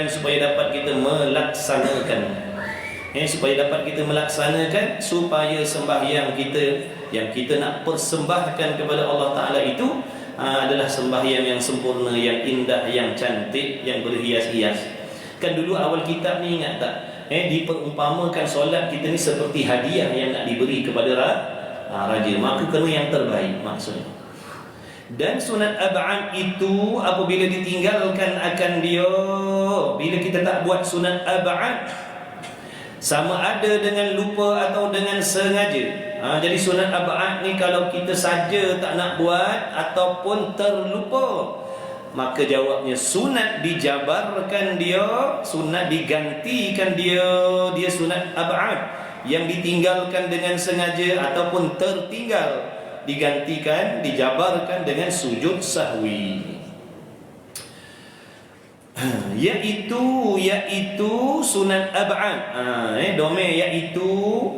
supaya dapat kita melaksanakan, supaya dapat kita melaksanakan, supaya sembahyang kita yang kita nak persembahkan kepada Allah Ta'ala itu adalah sembahyang yang sempurna, yang indah, yang cantik, yang berhias-hias. Kan dulu awal kitab ni ingat tak, diperumpamakan solat kita ni seperti hadiah yang nak diberi kepada raja, maka kena yang terbaik maksudnya. Dan sunat ab'ad itu apabila ditinggalkan akan dia, bila kita tak buat sunat ab'ad, sama ada dengan lupa atau dengan sengaja. Jadi sunat ab'ad ni kalau kita saja tak nak buat ataupun terlupa, maka jawabnya sunat dijabarkan dia, sunat digantikan dia sunat ab'ad. Yang ditinggalkan dengan sengaja ataupun tertinggal digantikan, dijabarkan dengan sujud sahwi, yaitu sunat ab'ad. Domain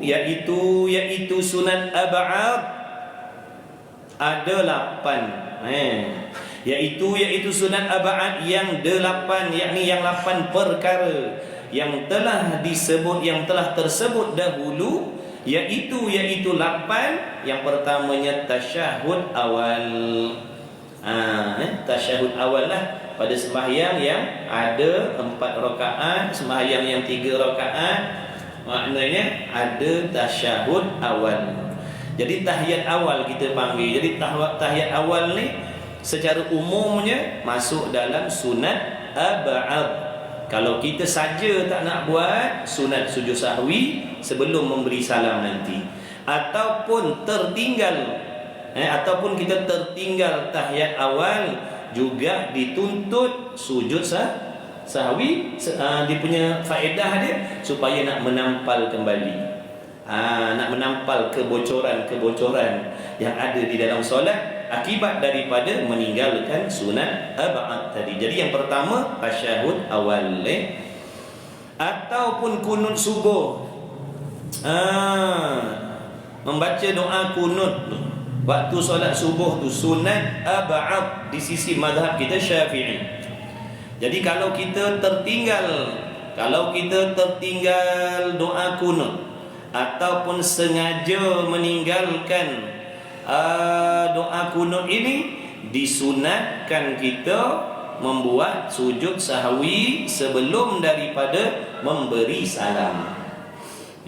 yaitu sunat ab'ad ada 8. Yaitu sunat ab'ad yang 8, yakni yang 8 perkara yang telah disebut, yang telah tersebut dahulu, yaitu 8. Yang pertamanya tasyahud awal. Tasyahud awal lah pada sembahyang yang ada 4 rakaat, sembahyang yang 3 rakaat, maknanya ada tasyahud awal. Jadi tahiyat awal kita panggil. Jadi tahiyat awal ni secara umumnya masuk dalam sunat ab'ad. Kalau kita saja tak nak buat, sunat sujud sahwi sebelum memberi salam nanti. Ataupun tertinggal, ataupun kita tertinggal tahiyat awal, juga dituntut sujud sahwi. Dia punya faedah dia supaya nak menampal kembali, nak menampal kebocoran yang ada di dalam solat akibat daripada meninggalkan sunat ab'ad tadi. Jadi yang pertama tasyahud awal, ataupun kunut subuh. Membaca doa kunut waktu solat subuh tu sunat ab'ad di sisi mazhab kita Syafi'i. Jadi kalau kita tertinggal doa kunut ataupun sengaja meninggalkan doa kunut ini, disunatkan kita membuat sujud sahwi sebelum daripada memberi salam.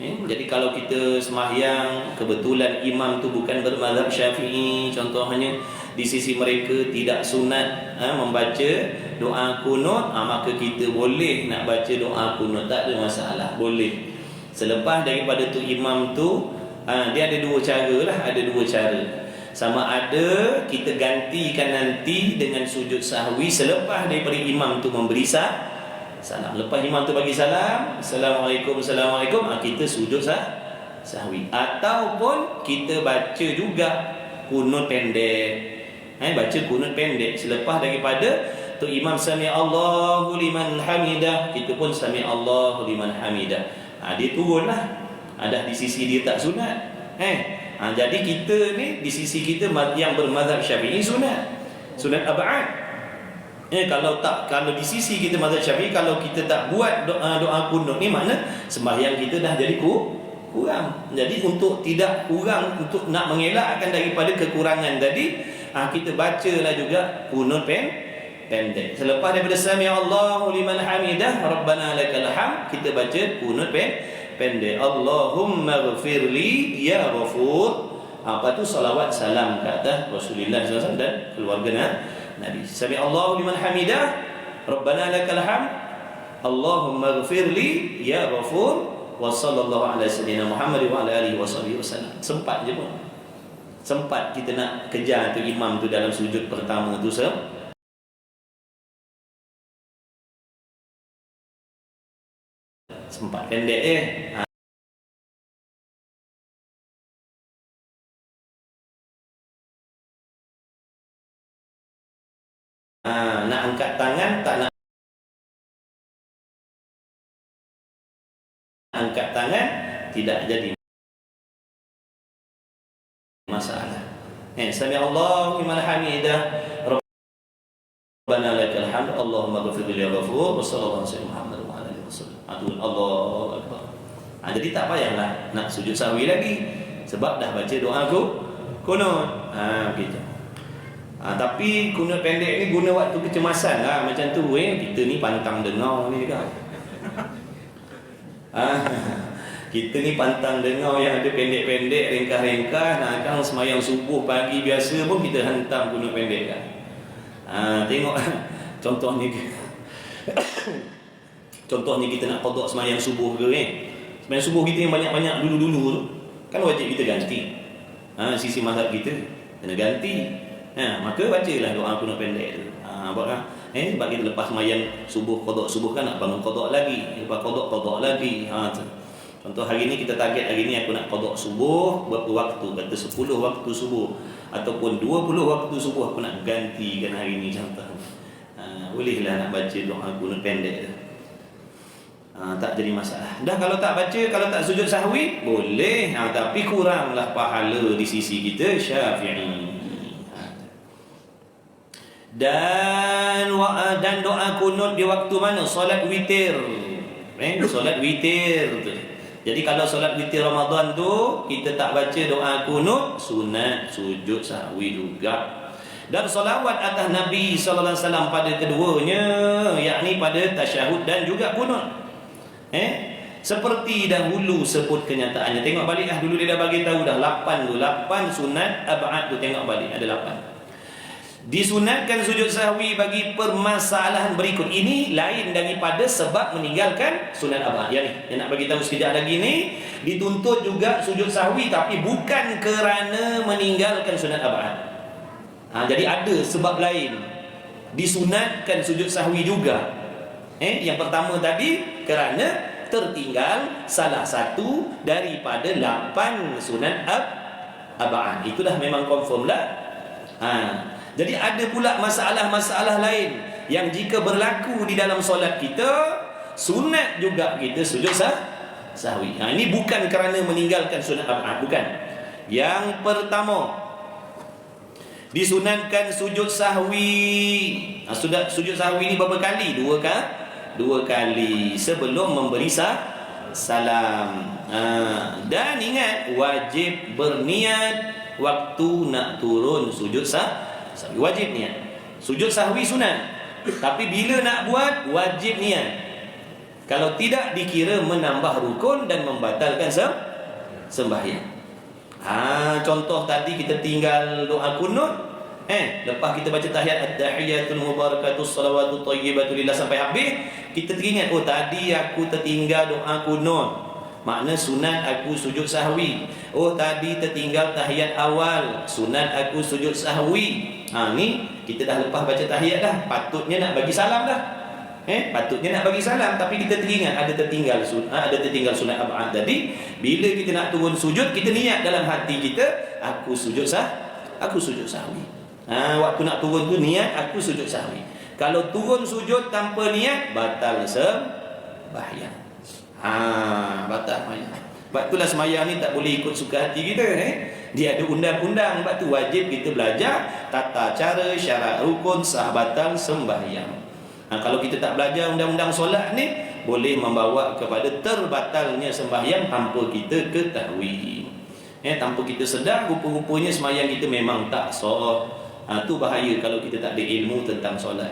Jadi kalau kita sembahyang kebetulan imam tu bukan bermazhab Syafi'i, contohnya di sisi mereka tidak sunat membaca doa kunut, maka kita boleh nak baca doa kunut, tak ada masalah, boleh. Selepas daripada tu imam tu dia ada 2 cara lah, sama ada kita gantikan nanti dengan sujud sahwi selepas daripada imam tu memberi salam. Lepas imam tu bagi salam, Assalamualaikum, kita sujud sahwi. Ataupun kita baca juga kunut pendek, baca kunut pendek selepas daripada tu imam sami Allahu liman hamidah, kita pun sami Allahu liman hamidah. Dia turunlah. Ada di sisi dia tak sunat. Jadi kita ni di sisi kita yang bermazhab Syafi'i sunat ab'ad. Kalau di sisi kita mazhab Syafi'i, kalau kita tak buat doa kunut ni, makna sembahyang kita dah jadi kurang. Jadi untuk tidak kurang, untuk nak mengelakkan daripada kekurangan tadi, kita bacalah juga kunut pendek. Selepas daripada sami Allahu liman hamidah, Rabbana lakal hamd, kita baca kunut pendek. Allahumma ghafirli ya ghafur. Apa tu? Salawat salam ke atas Rasulullah SAW dan keluarga Nabi. Sami Allahu liman hamidah, Rabbana lakal hamd, Allahumma ghafirli ya ghafur, wa sallallahu ala sayyidina Muhammad wa ala alihi wasallam. Sempat je pun. Sempat kita nak kejar tu imam tu dalam sujud pertama tu sempat pendek nak angkat tangan, tak nak angkat tangan, tidak jadi masalah. Sami Allahu liman hamidah, Rabbana lakal hamd, Allahumma ghfir li ya ghafur, wa sallallahu alaihi Muhammad wa alihi wasallam. Allahu akbar. Jadi tak payahlah nak sujud sahwi lagi sebab dah baca doa kunut. Begitu. Tapi kunut pendek ni guna waktu kecemasan lah macam tu. Kita ni pantang dengar ni kan. Kita ni pantang dengar yang ada pendek-pendek, ringkas-ringkas. Kan semayang subuh pagi biasa pun kita hantam kunut pendek kan. Tengok contohnya contohnya kita nak qada semayang subuh ke kan. Semayang subuh kita yang banyak-banyak dulu-dulu tu kan wajib kita ganti. Sisi mazhab kita kena ganti. Maka bacalah doa kunut pendek tu. Sebab kita lepas semayang subuh, qada subuh kan nak bangun qada lagi. Lepas qada lagi. Contoh hari ni kita target hari ni aku nak qada subuh berapa waktu, kata 10 waktu subuh ataupun 20 waktu subuh aku nak gantikan hari ni contoh. Bolehlah nak baca doa kunut pendek tu. Tak jadi masalah. Dah kalau tak baca, kalau tak sujud sahwi boleh, tapi kuranglah pahala di sisi kita Syafi'i. Dan doa kunut di waktu mana? Solat witir. Solat witir tu. Jadi kalau solat witir Ramadan tu kita tak baca doa kunut, sunat sujud sahwi juga. Dan solawat atas Nabi sallallahu alaihi wasallam pada keduanya, yakni pada tasyahud dan juga kunut. Seperti dahulu sebut kenyataannya. Tengok balik dulu dia dah bagi tahu dah 8 tu. 8 sunat ab'ad tu, tengok balik ada 8. Disunatkan sujud sahwi bagi permasalahan berikut. Ini lain daripada sebab meninggalkan sunat ab'ad. Yang nak bagi tahu sekejap lagi ni, dituntut juga sujud sahwi tapi bukan kerana meninggalkan sunat ab'ad. Jadi ada sebab lain disunatkan sujud sahwi juga. Yang pertama tadi kerana tertinggal salah satu daripada 8 sunat ab'ad. Itulah memang confirm lah. Jadi ada pula masalah-masalah lain yang jika berlaku di dalam solat kita, sunat juga kita sujud sahwi. Ini bukan kerana meninggalkan sunat ab'ad, bukan. Yang pertama, disunatkan sujud sahwi. Sujud sahwi ni berapa kali? 2 kali sebelum memberi salam. Dan ingat, wajib berniat waktu nak turun sujud sahwi. Wajib niat. Sujud sahwi sunat, tapi bila nak buat wajib niat. Kalau tidak dikira menambah rukun dan membatalkan sembahyang. Contoh tadi kita tinggal doa kunut. Lepas kita baca tahiyat at-tahiyatul mubarakatus salawatut thayyibatu lillah sampai habis, kita teringat, tadi aku tertinggal doa kunut. Makna sunat aku sujud sahwi. Tadi tertinggal tahiyat awal, sunat aku sujud sahwi. Ni kita dah lepas baca tahiyat dah, patutnya nak bagi salam dah. Patutnya nak bagi salam, tapi kita teringat ada tertinggal sunat ab'ad tadi. Bila kita nak turun sujud, kita niat dalam hati kita, aku sujud sahwi. Waktu nak turun tu niat aku sujud sahwi. Kalau turun sujud tanpa niat, batal sembahyang. Batal sembahyang. Sebab itulah sembahyang ni tak boleh ikut suka hati kita. Dia ada undang-undang. Sebab tu wajib kita belajar tata cara, syarat rukun, sah batal sembahyang. Kalau kita tak belajar undang-undang solat ni, boleh membawa kepada terbatalnya sembahyang tanpa kita ketahui. Tanpa kita sedar, rupa-rupanya sembahyang kita memang tak sah. Tu bahaya kalau kita tak ada ilmu tentang solat.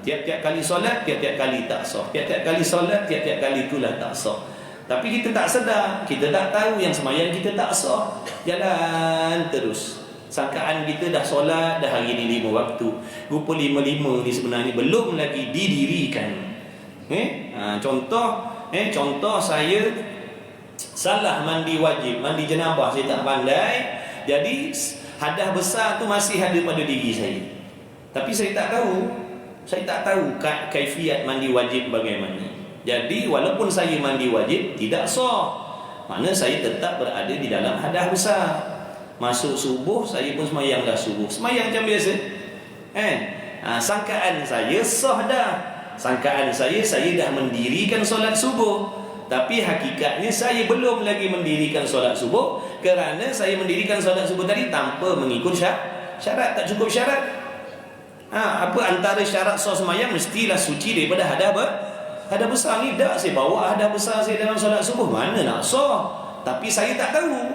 Tiap-tiap kali solat, tiap-tiap kali tak sah. Tiap-tiap kali solat, tiap-tiap kali itulah tak sah. Tapi kita tak sedar, kita tak tahu yang sembahyang kita tak sah. Jalan terus. Sangkaan kita dah solat, dah hari ni 5 waktu. Rupa 5 ni sebenarnya belum lagi didirikan. Contoh saya salah mandi wajib, mandi jenabah saya tak pandai. Jadi hadas besar tu masih ada pada diri saya. Tapi saya tak tahu kaifiat mandi wajib bagaimana. Jadi walaupun saya mandi wajib tidak sah. Makna saya tetap berada di dalam hadas besar. Masuk subuh saya pun sembahyang dah subuh. Sembahyang macam biasa. Sangkaan saya sah dah. Sangkaan saya dah mendirikan solat subuh. Tapi hakikatnya saya belum lagi mendirikan solat subuh, kerana saya mendirikan solat subuh tadi tanpa mengikut syarat. Tak cukup syarat. Apa antara syarat sah sembahyang mestilah suci daripada hadas besar. Ni dak saya bawa hadas besar saya dalam solat subuh, mana nak sah? Tapi saya tak tahu.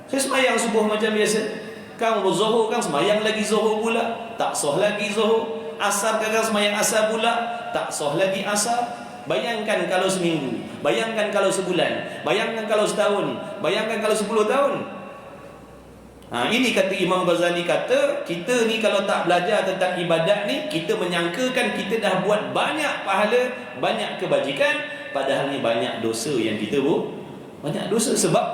Saya sembahyang subuh macam biasa. Kang zuhur, kang sembahyang lagi zuhur pula, tak sah lagi zuhur. Asar, kang sembahyang asar pula, tak sah lagi asar. Bayangkan kalau seminggu, bayangkan kalau sebulan, bayangkan kalau setahun, bayangkan kalau 10 tahun. Ini kata Imam Ghazali, kata kita ni kalau tak belajar tentang ibadat ni, kita menyangkakan kita dah buat banyak pahala, banyak kebajikan, padahal ni banyak dosa yang kita buat. Banyak dosa. Sebab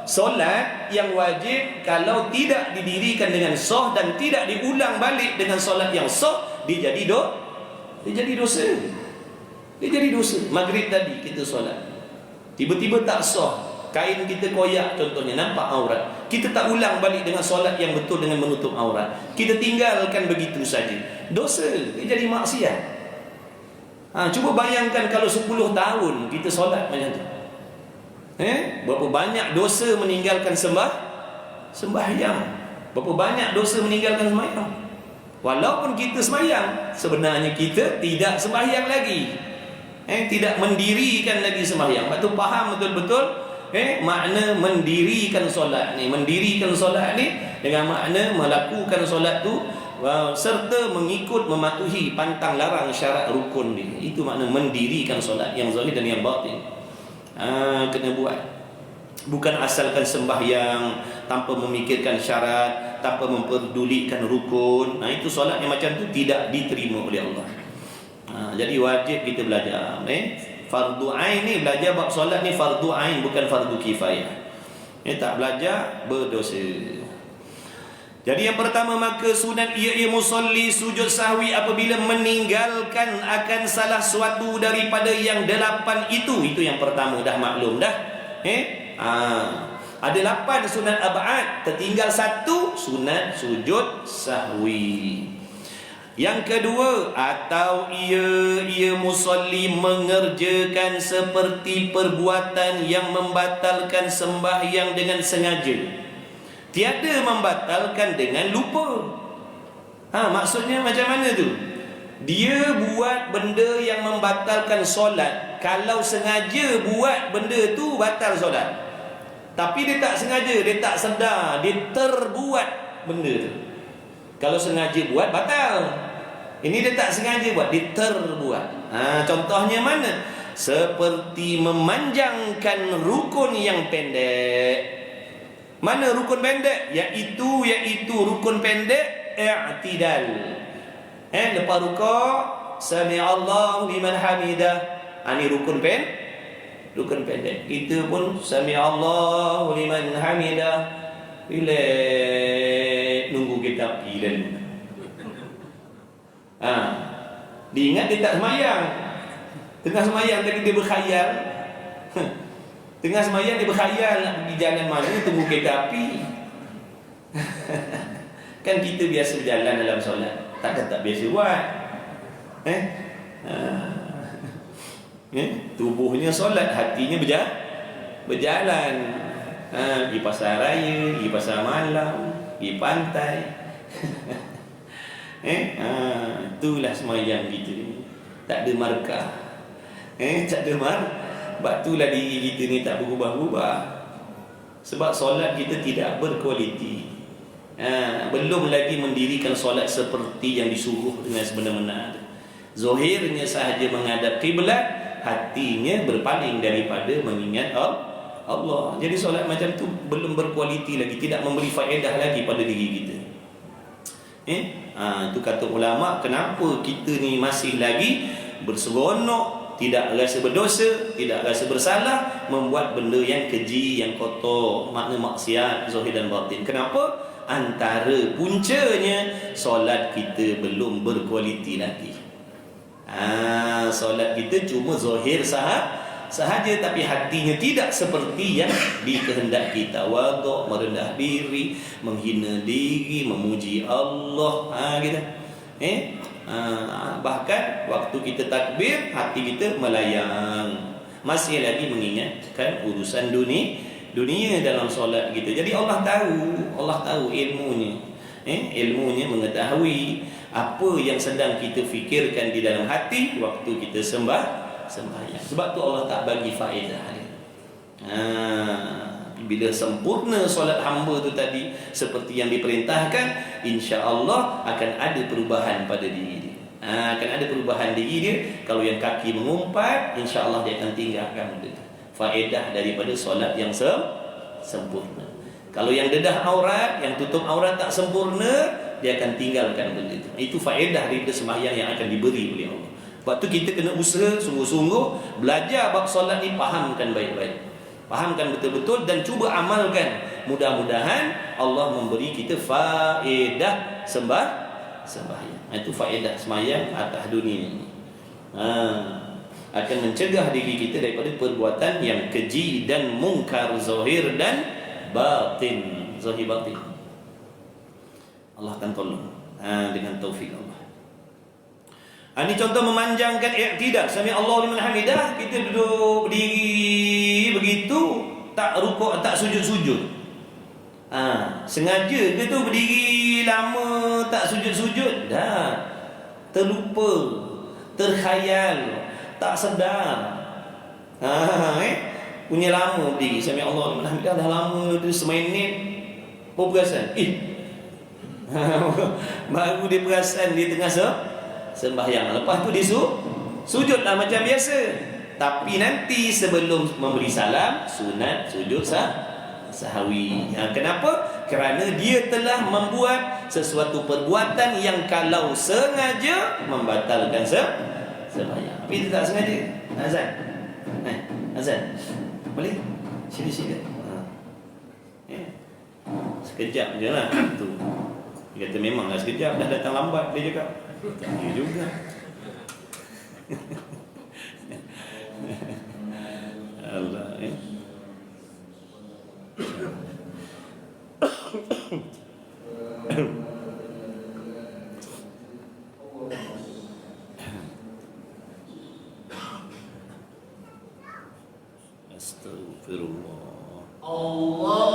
solat yang wajib kalau tidak didirikan dengan sah dan tidak diulang balik dengan solat yang sah, dia jadi dosa. Dia jadi dosa. Maghrib tadi kita solat, tiba-tiba tak sah, kain kita koyak contohnya, nampak aurat, kita tak ulang balik dengan solat yang betul dengan menutup aurat, kita tinggalkan begitu saja, dosa. Dia jadi maksiat. Cuba bayangkan kalau 10 tahun kita solat macam tu, berapa banyak dosa meninggalkan sembahyang. Berapa banyak dosa meninggalkan sembahyang. Walaupun kita sembahyang, sebenarnya kita tidak sembahyang lagi, tidak mendirikan lagi sembahyang. Lepas tu faham betul-betul makna mendirikan solat ni. Mendirikan solat ni dengan makna melakukan solat tu serta mengikut mematuhi pantang larang syarat rukun dia. Itu makna mendirikan solat yang zahir dan yang batin. Kena buat. Bukan asalkan sembahyang tanpa memikirkan syarat, tanpa memperdulikan rukun. Itu solat yang macam tu tidak diterima oleh Allah. Jadi wajib kita belajar. Fardu ain ni, belajar bab solat ni fardu ain, bukan fardu kifayah. Tak belajar berdosa. Jadi yang pertama, maka sunat ia musalli sujud sahwi apabila meninggalkan akan salah suatu daripada yang 8 itu. Itu yang pertama, dah maklum dah. Ada 8 sunat ab'ad, tertinggal 1 sunat sujud sahwi. Yang kedua, atau ia musalli mengerjakan seperti perbuatan yang membatalkan sembahyang dengan sengaja, tiada membatalkan dengan lupa. Maksudnya macam mana tu? Dia buat benda yang membatalkan solat. Kalau sengaja buat benda tu, batal solat. Tapi dia tak sengaja, dia tak sedar, dia terbuat benda tu. Kalau sengaja buat, batal. Ini dia tak sengaja buat, dia terbuat. Contohnya mana? Seperti memanjangkan rukun yang pendek. Mana rukun pendek? Iaitu rukun pendek i'tidal. Lepas rukuk, sami'allahu liman hamidah. Ini rukun pendek. Kita pun sami'allahu liman hamidah. Bila nunggu kita pilih, diingat dia tak semayang. Tengah semayang tadi dia berkhayal. Tengah semayang dia berkhayal nak pergi jalan mana, tunggu kereta api. Kan kita biasa berjalan dalam solat, takkan tak biasa buat. Tubuhnya solat, hatinya berjalan. Di pasar raya, di pasar malam, di pantai. Itulah semayang kita ni. Tak ada markah. Tak ada sebab itulah diri kita ni tak berubah-ubah. Sebab solat kita tidak berkualiti. Belum lagi mendirikan solat seperti yang disuruh dengan sebenar-benar. Zahirnya sahaja menghadap kiblat, hatinya berpaling daripada mengingat Allah. Jadi solat macam tu belum berkualiti lagi, tidak memberi faedah lagi pada diri kita. Itu kata ulama, kenapa kita ni masih lagi berseronok, tidak rasa berdosa, tidak rasa bersalah, membuat benda yang keji, yang kotor, makna maksiat zahir dan batin. Kenapa? Antara puncanya solat kita belum berkualiti lagi. Solat kita cuma zahir sahaja, tapi hatinya tidak seperti yang dikehendaki. Tawaduk, merendah diri, menghina diri, memuji Allah, gitu. Bahkan waktu kita takbir, hati kita melayang, masih lagi mengingatkan urusan dunia dalam solat kita. Jadi Allah tahu ilmunya, ilmunya mengetahui apa yang sedang kita fikirkan di dalam hati waktu kita sembahyang. Sebab tu Allah tak bagi faedah dia. Bila sempurna solat hamba tu tadi seperti yang diperintahkan, insya-Allah akan ada perubahan pada diri dia. Akan ada perubahan diri dia. Kalau yang kaki mengumpat, insya-Allah dia akan tinggalkan benda tu. Faedah daripada solat yang sempurna. Kalau yang dedah aurat, yang tutup aurat tak sempurna, dia akan tinggalkan benda itu. Itu faedah daripada sembahyang yang akan diberi oleh Allah. Sebab tu kita kena usaha sungguh-sungguh belajar bab solat ni, fahamkan baik-baik. Fahamkan betul-betul dan cuba amalkan. Mudah-mudahan Allah memberi kita faedah sembahyang. Itu faedah sembahyang atas dunia ini. Akan mencegah diri kita daripada perbuatan yang keji dan mungkar zahir dan batin, zahir batin. Allah akan tolong dengan taufik Allah. Ini contoh memanjangkan i'tidal. Sami Allahu liman hamidah. Kita duduk berdiri begitu, tak rukuk, tak sujud-sujud. Sengaja ke tu berdiri lama tak sujud-sujud? Dah terlupa, terkhayal, tak sedar. Punya lama berdiri Sami Allahu liman hamidah, dah lama tu seminit pun perasan. Baru dia perasan dia tengah sembahyang. Lepas tu dia sujudlah macam biasa. Tapi nanti sebelum memberi salam, sunat sujud sahwi. Kenapa? Kerana dia telah membuat sesuatu perbuatan yang kalau sengaja membatalkan sembahyang. Tapi dia tak sengaja. Azan. Azan. Boleh? Sila-sila. Sekejap je lah tu. Dia kata memanglah sekejap, dah datang lambat dia cakap. Ya juga. Allah Astagfirullah. Allahu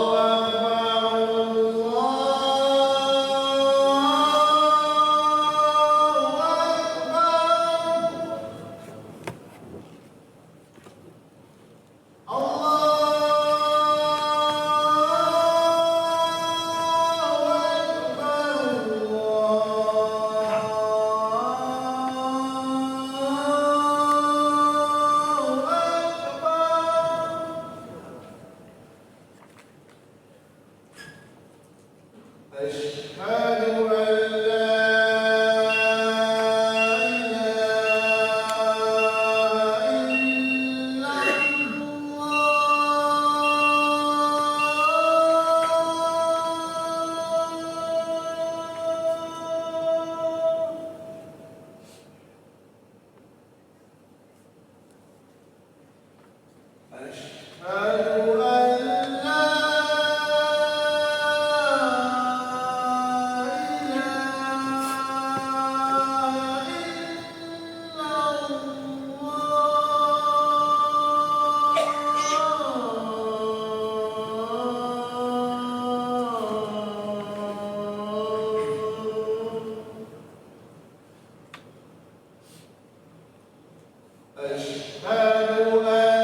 أشهد أن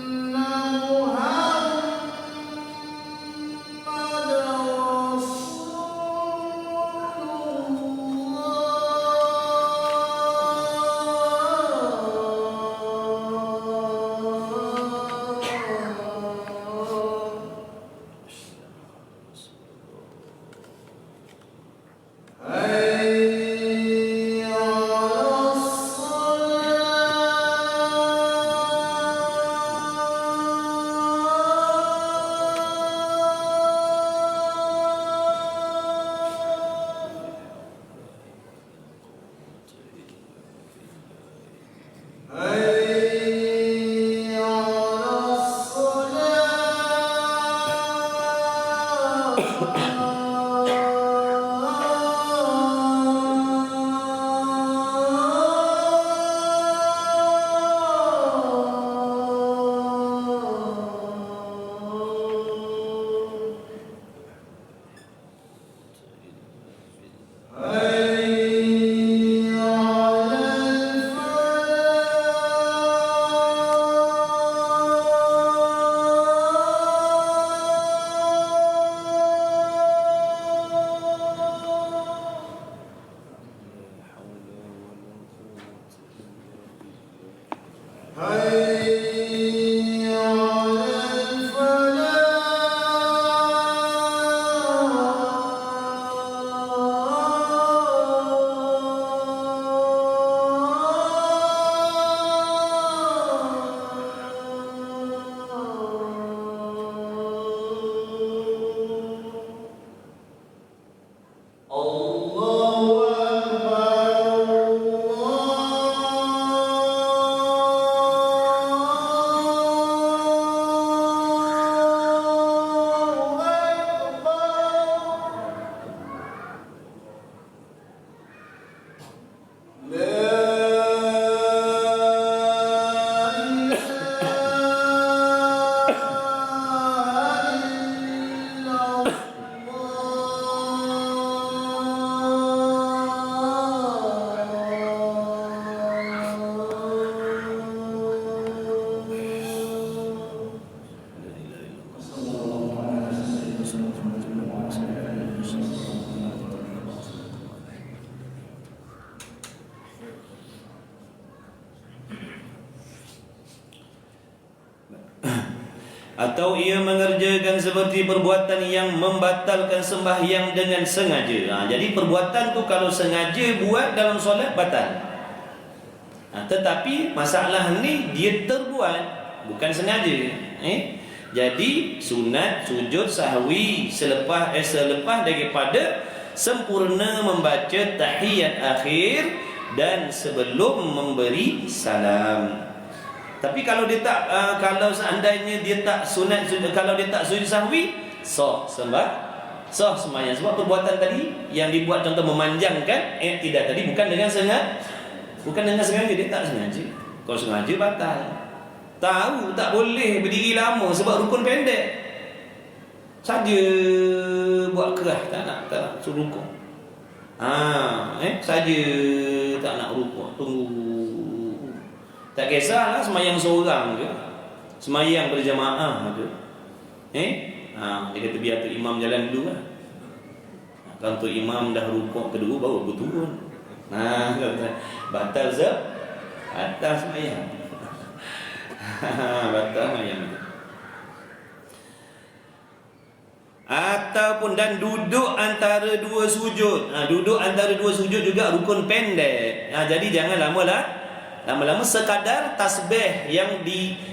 محمدا atau ia mengerjakan seperti perbuatan yang membatalkan sembahyang dengan sengaja. Jadi perbuatan tu kalau sengaja buat dalam solat batal. Tetapi masalah ni dia terbuat, bukan sengaja. Jadi sunat sujud sahwi selepas daripada sempurna membaca tahiyat akhir dan sebelum memberi salam. Tapi kalau dia tak kalau seandainya dia tak sunat, kalau dia tak sujud sahwi, sah sembahyang. Sebab perbuatan tadi yang dibuat contoh memanjangkan tidak tadi bukan dengan sengaja, dia tak sengaja. Kalau sengaja batal. Tahu tak boleh berdiri lama sebab rukun pendek. Saja buat kerah tak nak suruh rukuk. Saja tak nak rukuk, tunggu. Tak kisahlah semayang seorang ke, semayang berjamaah ke. Dia kata biar tu imam jalan dulu lah. Kalau tu imam dah rukuk kedua baru aku turun. Batal semayang. Batal semayang. Ataupun dan duduk antara dua sujud. Duduk antara dua sujud juga rukun pendek. Jadi jangan lama-lama sekadar tasbih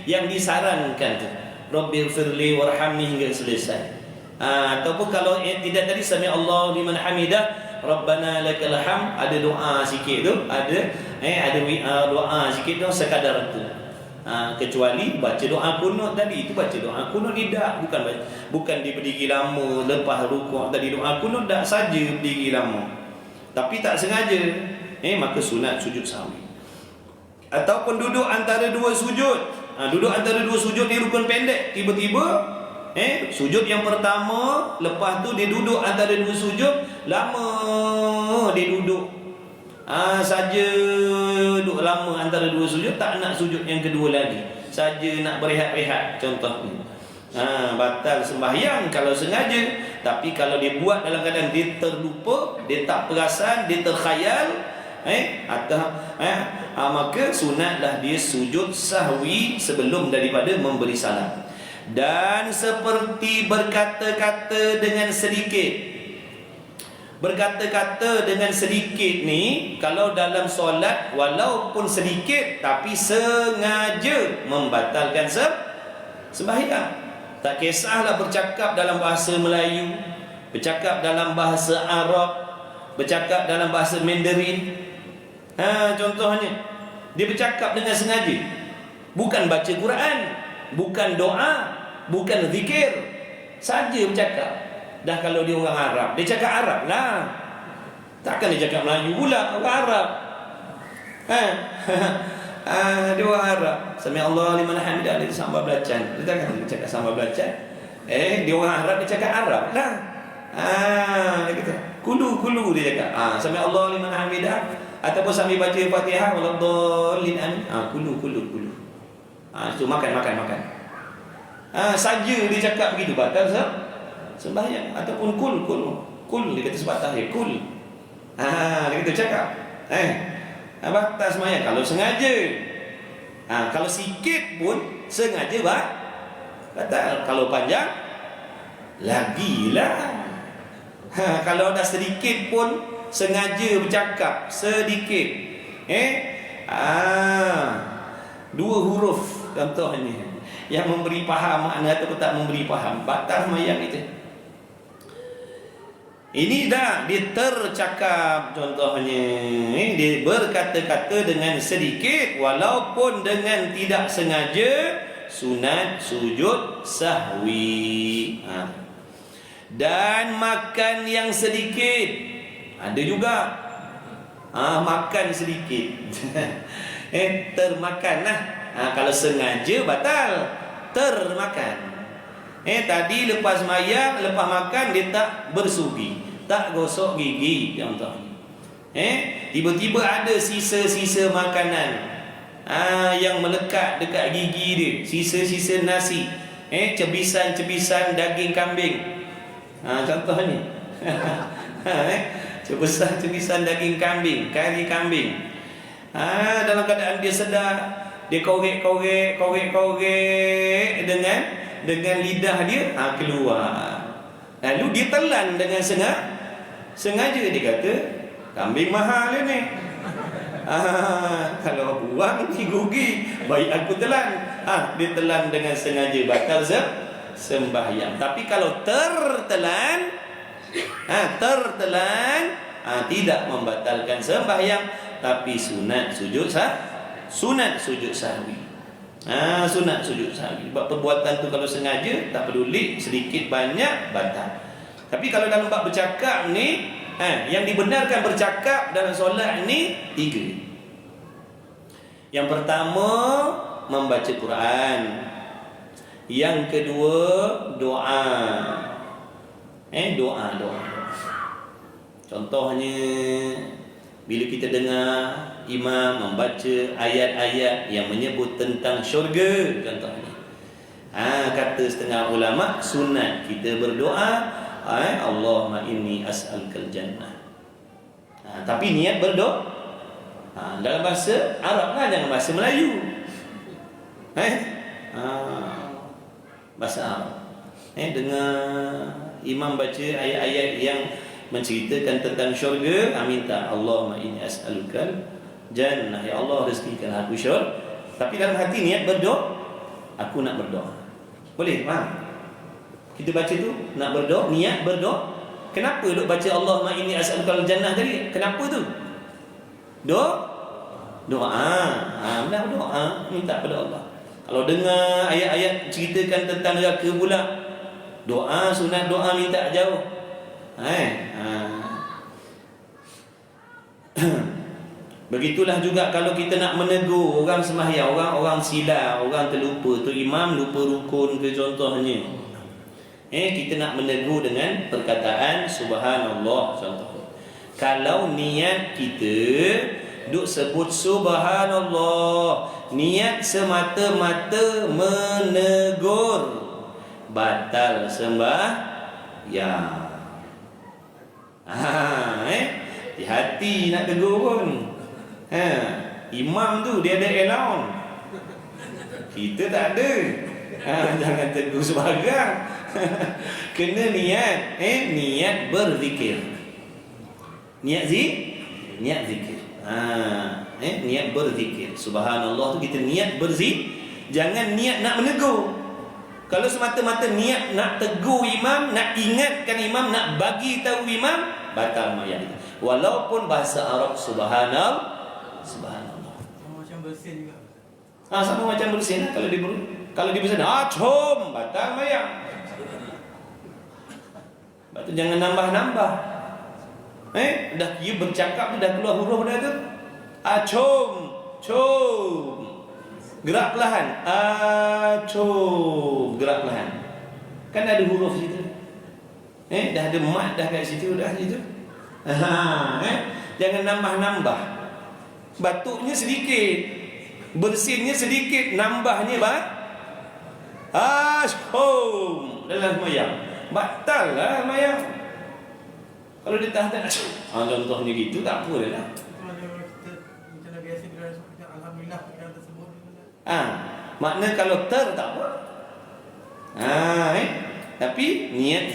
yang disarankan tu. Rabbighfirli warhamni hingga selesai. Ataupun kalau tidak tadi sami Allahu liman hamidah, Rabbana lakal hamd, ada doa sikit tu, ada doa sikit tu sekadar tu. Kecuali baca doa kunut tadi, itu baca doa kunut tidak, bukan dia berdiri lama lepas rukuk tadi doa kunut dah saja berdiri lama. Tapi tak sengaja, maka sunat sujud sahwi. Ataupun duduk antara dua sujud. Duduk antara dua sujud ni rukun pendek. Tiba-tiba sujud yang pertama, lepas tu dia duduk antara dua sujud, lama dia duduk. Saja duduk lama antara dua sujud, tak nak sujud yang kedua lagi. Saja nak berehat-rehat contohnya. Batal sembahyang kalau sengaja. Tapi kalau dia buat dalam keadaan dia terlupa, dia tak perasan, dia terkhayal, maka sunatlah dia sujud sahwi sebelum daripada memberi salam. Dan seperti berkata-kata dengan sedikit. Berkata-kata dengan sedikit ni, kalau dalam solat walaupun sedikit tapi sengaja membatalkan sembahyang. Tak kisahlah bercakap dalam bahasa Melayu, bercakap dalam bahasa Arab, bercakap dalam bahasa Mandarin. Contohnya dia bercakap dengan sengaja, bukan baca Quran, bukan doa, bukan zikir, saja bercakap. Dah kalau dia orang Arab, dia cakap Arab lah. Takkan dia cakap Melayu pula, orang Arab. Dia orang Arab. Sami Allah liman hamidah, dia sambal belacan. Dia takkan dia cakap sambal belacan. Dia orang Arab, dia cakap Arab lah. Dia kata kulu dia cakap. Sami Allah liman hamidah, ataupun sambil baca Fatihah waladdallin amin. Kulu. So makan. Saja dia cakap begitu batal sembahyang. Ataupun kul dia kata sebatah dia kul. Dia kata cakap batal sembahyang kalau sengaja. Kalau sikit pun sengaja batal. Kalau panjang lagilah. Kalau dah sedikit pun sengaja bercakap sedikit, dua huruf contohnya yang memberi faham makna atau tak memberi faham, batal sembahyang itu. Ini dah dia tercakap contohnya, dia berkata-kata dengan sedikit walaupun dengan tidak sengaja, sunat sujud sahwi. Dan makan yang sedikit ada juga. Makan sedikit termakan lah. Kalau sengaja batal termakan. Tadi lepas mayang, lepas makan dia tak bersugi, tak gosok gigi contohnya. Tiba-tiba ada sisa-sisa makanan yang melekat dekat gigi dia, sisa-sisa nasi, cebisan-cebisan daging kambing. Contohnya cebisan daging kambing, kari kambing. Dalam keadaan dia sedar, dia korek dengan dengan lidah dia keluar. Lalu dia telan dengan sengaja. Dia kata, kambing mahal ni. Kalau buang ni rugi, baik aku telan. Dia telan dengan sengaja, batal sembahyang. Tapi kalau tertelan, tidak membatalkan sembahyang, tapi sunat sujud sahwi. Sunat sujud sahwi. Sebab perbuatan tu kalau sengaja, tak peduli sedikit banyak, batal. Tapi kalau dalam bab bercakap ni, yang dibenarkan bercakap dalam solat ni 3. Yang pertama, membaca Quran. Yang kedua, doa. Doa. Contohnya, bila kita dengar imam membaca ayat-ayat yang menyebut tentang syurga, contohnya, kata setengah ulama, sunat kita berdoa, Allahumma inni as'alukal jannah. Tapi niat berdoa dalam bahasa Arab lah, jangan bahasa Melayu. Bahasa Arab. Dengar imam baca ayat-ayat yang menceritakan tentang syurga, minta Allahumma inni as'alukal jannah, ya Allah rezekikan aku syurga. Tapi dalam hati niat berdoa, aku nak berdoa. Boleh faham? Kita baca tu nak berdoa, niat berdoa. Kenapa duk baca Allahumma inni as'alukal jannah tadi? Kenapa tu? Doa. Benar doa, minta pada Allah. Kalau dengar ayat-ayat ceritakan tentang neraka pula, doa, sunat doa minta jauh. Begitulah juga kalau kita nak menegur orang sembahyang, orang silap, orang terlupa, tu imam lupa rukun ke contohnya. Kita nak menegur dengan perkataan subhanallah contoh. Kalau niat kita duk sebut subhanallah, niat semata-mata menegur, batal sembahyang. Hati-hati nak tegur pun. Imam tu dia ada allowance, kita tak ada. Jangan tegur sembahyang. Kena niat, niat berzikir. Niat zikir. Niat berzikir. Subhanallah tu kita niat berzikir. Jangan niat nak menegur. Kalau semata-mata niat nak tegur imam, nak ingatkan imam, nak bagi tahu imam, batal sembahyang itu. Walaupun bahasa Arab subhanallah. Sama macam bersin juga. Sama macam bersin lah. Kalau di bersin, acom, batal sembahyang. Sebab tu jangan nambah-nambah. Dah you bercakap tu dah keluar huruf dah tu. Com. Gerak perlahan. Gerak perlahan. Kan ada huruf situ. Dah ada mat dah kat situ dah situ. Jangan nambah-nambah. Batuknya sedikit, bersinnya sedikit, nambahnya dalam sembahyang. Batal lah sembahyang. Kalau dia tahan contohnya gitu, tak apa dah lah. Makna kalau tak apa. Tapi niat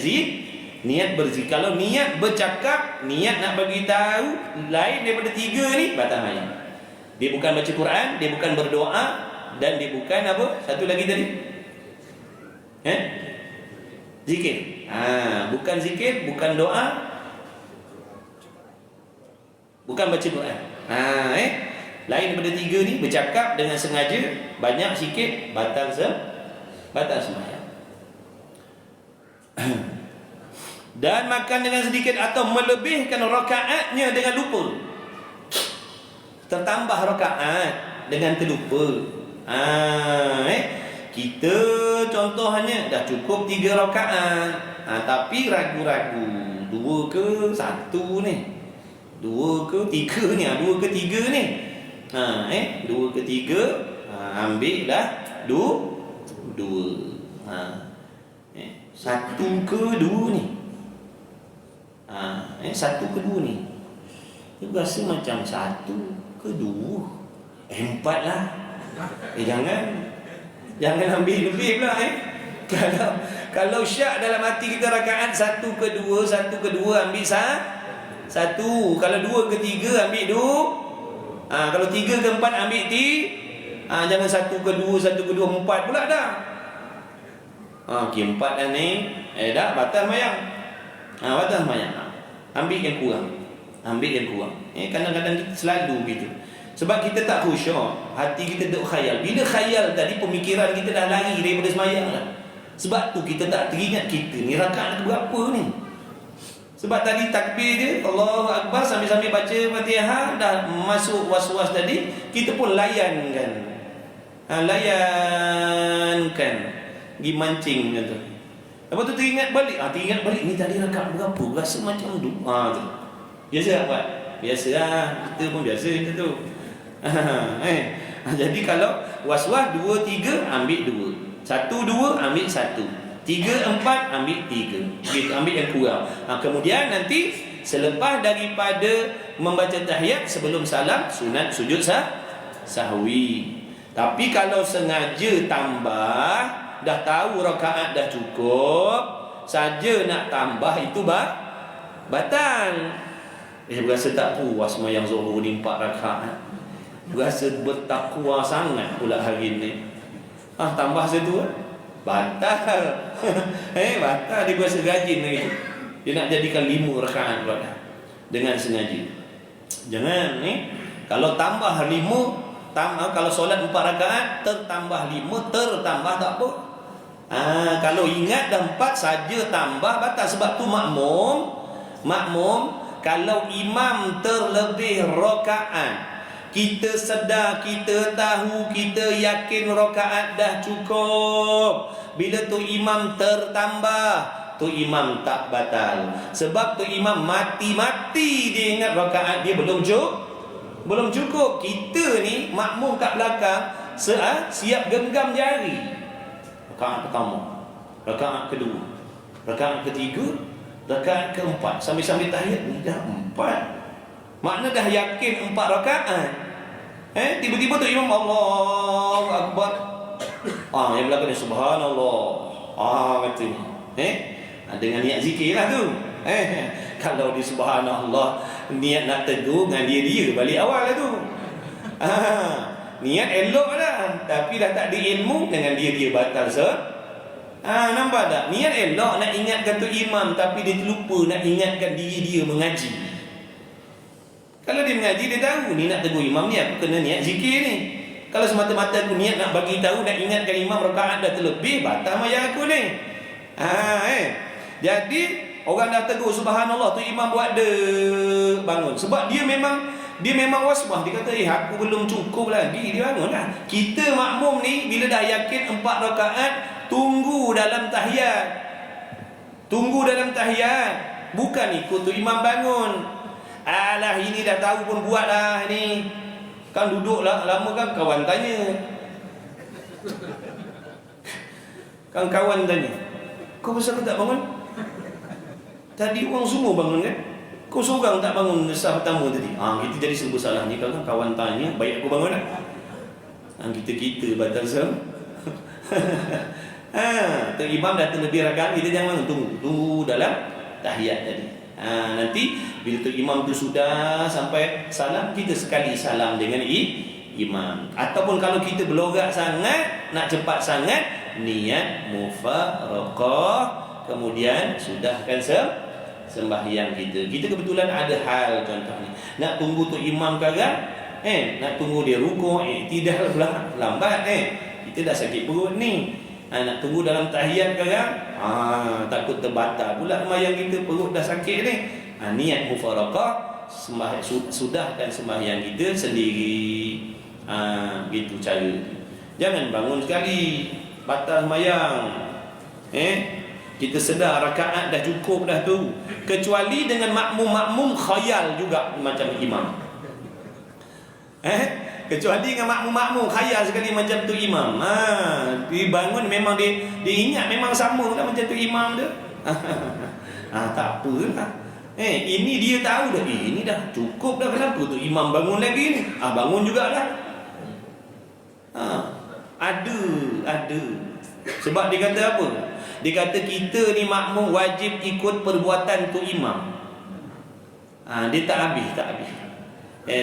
berzikir. Kalau niat bercakap, niat nak bagi tahu lain daripada 3 ni, batal sembahyang. Dia bukan baca Quran, dia bukan berdoa, dan dia bukan apa? Satu lagi tadi. Zikir. Bukan zikir, bukan doa, bukan baca Quran. Lain daripada 3 ni, bercakap dengan sengaja, banyak sikit, batal sembahyang. Dan makan dengan sedikit atau melebihkan rakaatnya dengan lupa. Tertambah rakaat dengan terlupa. Kita contohnya dah cukup 3 rakaat, tapi ragu-ragu 2 ke 1 ni, 2 ke 3 ni, 2 ke 3 ni. 2 ke 3, ambil dah 2. 1 ke 2 ni. 1 ke 2 ni. Dia rasa macam 1 ke 2, 4 lah. Jangan ambil lebih pula. Kalau syak dalam hati kita rakaat 1 ke 2 ambil satu. Kalau 2 ke 3 ambil 2. Kalau 3 ke 4 ambil 3. Jangan 1 ke 2 4 pula dah. Keempat dah ni. Dah batal mayang. Batal mayang. Ambil yang kurang. Kadang-kadang kita selalu gitu. Sebab kita tak khusyuk, hati kita duk khayal. Bila khayal tadi, pemikiran kita dah lari daripada semayang lah. Sebab tu kita tak teringat kita ni rakaat berapa ni. Sebab tadi takbir dia Allahu Akbar, sambil-sambil baca Fatihah, dah masuk was-was tadi, kita pun layankan. Layankan, pergi mancing tu. Lepas tu teringat balik, ni tadi rakaat berapa, rasa macam tu. Biasa tak buat? Biasa lah, kita pun biasa kita tu. Jadi kalau was-was 2, 3 ambil 2, 1, 2 ambil 1, 3, 4 ambil 3. Gitu, ambil yang kurang. Kemudian nanti selepas daripada membaca tahiyat, sebelum salam, sunat sujud sahwi. Tapi kalau sengaja tambah, dah tahu rakaat dah cukup, saja nak tambah, itu batal. Berasa tak puas semayang zuhur ni 4 rakaat. Berasa bertakwa sangat pula hari ni. Tambah satu, batal. Batal, dia berasa rajin lagi. Dia nak jadikan 5 rakaat pula dah, dengan sengaja. Jangan ni. Kalau tambah 5, kalau solat 4 rakaat tertambah 5, tertambah tak apa. Kalau ingat dah 4 saja tambah, batal. Sebab tu makmum kalau imam terlebih rakaat, kita sedar, kita tahu, kita yakin rakaat dah cukup, bila tu imam tertambah, tu imam tak batal. Sebab tu imam mati-mati dia ingat rakaat dia belum cukup. Kita ni makmum kat belakang siap genggam jari. Rakaat pertama, rakaat kedua, rakaat ketiga, rakaat keempat, sambil-sambil tahiyat ni dah 4. Makna dah yakin 4 rakaat. Tiba-tiba tu imam Allahu Akbar. Yang belakang dia subhanallah. Katanya. Dengan niat zikir lah tu. Kalau di subhanallah, niat nak tegur dengan dia balik awal lah tu. Niat elok dah, tapi dah tak ada ilmu, dengan dia batal nampak tak? Niat elok nak ingatkan tu imam, tapi dia terlupa nak ingatkan dia mengaji. Kalau dia mengaji, dia tahu ni nak tegur imam ni, aku kena niat zikir ni. Kalau semata-mata aku niat nak bagi tahu, nak ingatkan imam rakaat dah terlebih, batal mayang aku ni. Jadi orang dah tegur subhanallah, tu imam buat bangun. Sebab dia memang was-was. Dia kata aku belum cukup lagi, dia bangun lah. Kita makmum ni bila dah yakin 4 rakaat, tunggu dalam tahiyat. Bukan ikut tu imam bangun. Alah, ini dah tahu pun buat lah ni. Kan duduk lah, lama kan kawan tanya. Kau pasal kau tak bangun? Tadi orang semua bangun kan? Kau seorang tak bangun sah pertama tadi. Kita jadi serba salah ni. Kalau kawan tanya, baik aku bangun lah. Kita batal semua. Tu imam dah terlebih rakaat, kita jangan tunggu dalam tahiyat tadi. Nanti bila tu imam tu sudah sampai salam, kita sekali salam dengan imam. Ataupun kalau kita belorak sangat, nak cepat sangat, niat mufaraqah, kemudian sudahkan sembahyang kita. Kita kebetulan ada hal contohnya, nak tunggu tu imam kagak, nak tunggu dia rukuk, tidak lambat, kita dah sakit perut ni. Nak tunggu dalam tahiyat kagak, takut terbatal pula sembahyang kita, perut dah sakit ni. Niat mufaraqah, sudahkan sembahyang kita sendiri. Gitu cara. Jangan bangun sekali batal sembahyang. Kita sedar rakaat dah cukup dah tu. Kecuali dengan makmum khayal juga macam imam. Kecuali dengan makmum khayal sekali macam tu imam. Dia bangun memang dia ingat memang sama lah macam tu imam dia. Tak apalah. Ini dia tahu dah. Ini dah cukup dah, kenapa tu imam bangun lagi ni? Bangun jugalah. Ada. Sebab dia kata apa? Dia kata kita ni makmum wajib ikut perbuatan tu imam. Dia tak habis.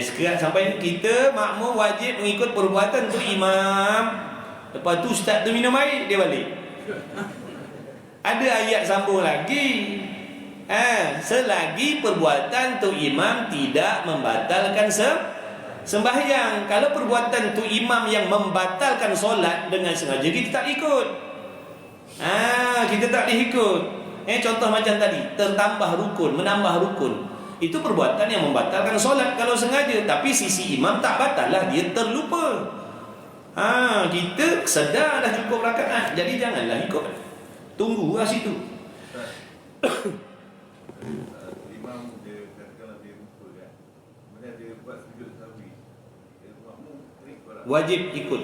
Sekarang sampai kita makmum wajib mengikut perbuatan tu imam. Lepas tu ustaz tu minum air, dia balik. Ada ayat sambung lagi. Selagi perbuatan tu imam tidak membatalkan sembahyang. Kalau perbuatan tu imam yang membatalkan solat dengan sengaja, kita tak ikut. Kita tak ikut. Contoh macam tadi, tertambah rukun, menambah rukun. Itu perbuatan yang membatalkan solat kalau sengaja. Tapi sisi imam tak batal lah, dia terlupa. Kita sedar dah cukup rakaat, jadi janganlah ikut. Tunggu lah situ. Imam dia katakanlah dia lupa kan, kemudian dia buat sujud sahwi, dia makmum ikut lah. Wajib ikut.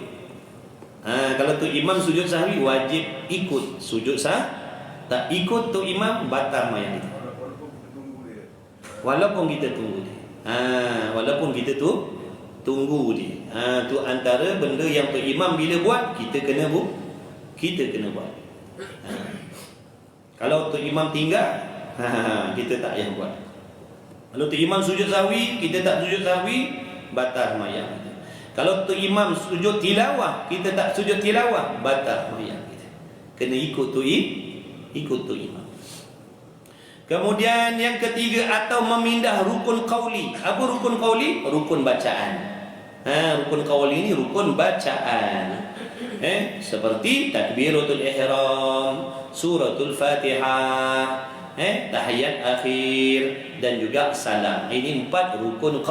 Kalau tu imam sujud sahwi, wajib ikut sujud tak ikut tu imam, batal mayang kita. Walaupun kita tunggu dia. Walaupun kita tunggu dia. Walaupun kita tunggu dia. Tu antara benda yang tu imam bila buat, kita kena buat. Kalau tu imam tinggal, kita tak payah buat. Kalau tu imam sujud sahwi, kita tak sujud sahwi, batal mayang kita. Kalau tu imam sujud tilawah, kita tak sujud tilawah, batal mayang kita. Kena ikut tu imam. Kemudian yang ketiga, atau memindah rukun qauli. Apa rukun qauli? Rukun bacaan. Rukun qauli ini rukun bacaan. Seperti takbiratul ihram, suratul Fatihah, tahiyat akhir, dan juga salam. Ini 4 rukun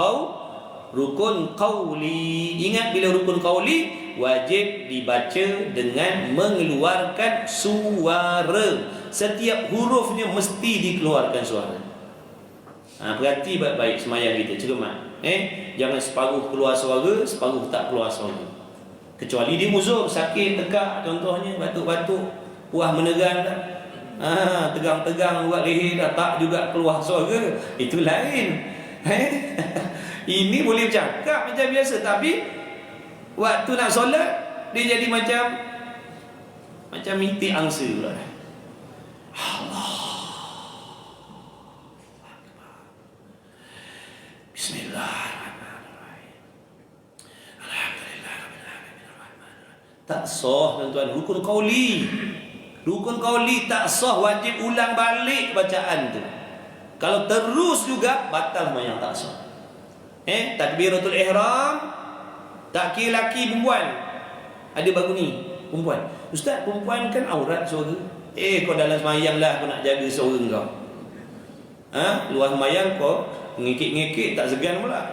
qauli. Ingat, bila rukun qauli wajib dibaca dengan mengeluarkan suara. Setiap hurufnya mesti dikeluarkan suara. Perhati baik-baik semayang kita, cermat. Jangan separuh keluar suara, separuh tak keluar suara. Kecuali dia uzur, sakit, tegak contohnya, batuk-batuk, puah menegang dah. Tegang-tegang buat leher dah, tak juga keluar suara, itu lain. Ini boleh bercakap macam biasa, tapi waktu nak solat dia jadi macam miti angsa pula. Allah Bismillahirrahmanirrahim. Alhamdulillahirrahmanirrahim. Tak sah tuan-tuan, rukun qauli. Rukun qauli tak sah, wajib ulang balik bacaan tu. Kalau terus juga batal mayang, tak sah. Takbiratul ihram, tak kira laki perempuan. Ada baru ni perempuan, ustaz, perempuan kan aurat suara. Kau dalam semayang lah, kau nak jaga suara kau. Luar semayang kau ngekik-ngekik tak segan pula.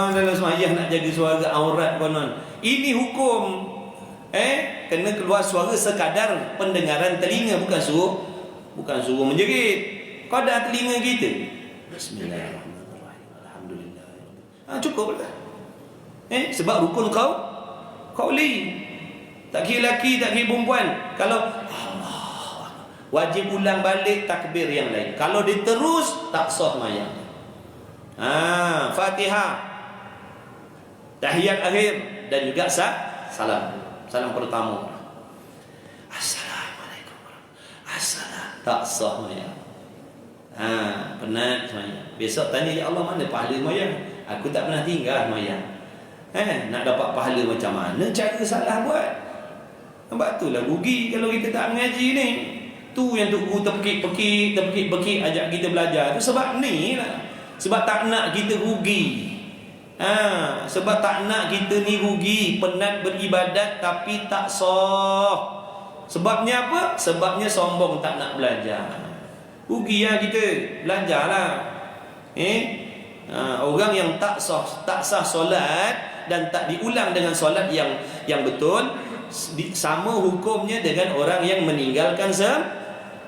Dalam semayang nak jaga suara aurat konon. Ini hukum. Kena keluar suara sekadar pendengaran telinga, bukan suruh menjerit. Kadar telinga kita. Bismillahirrahmanirrahim. Alhamdulillah. Cukup lah. Sebab rukun qauli. Tak kira laki, tak kira perempuan. Kalau Allah, wajib ulang balik takbir yang lain. Kalau dia terus, tak sah mayang. Fatihah, tahiyat akhir, dan juga salam. Salam pertama. Assalamualaikum warahmatullahi wabarakatuh. Tak sah mayang. Penat mayang. Besok tanya, ya Allah, mana pahala mayang? Aku tak pernah tinggal mayang. Nak dapat pahala macam mana? Cara salah buat. Sebab itulah rugi kalau kita tak mengaji ni. Tu yang tu guru terpekik ajak kita belajar. Tu sebab ni lah. Sebab tak nak kita rugi. Sebab tak nak kita ni rugi, penat beribadat tapi tak sah. Sebabnya apa? Sebabnya sombong, tak nak belajar. Rugi lah kita. Belajarlah. Orang yang tak sah solat dan tak diulang dengan solat yang betul, sama hukumnya dengan orang yang meninggalkan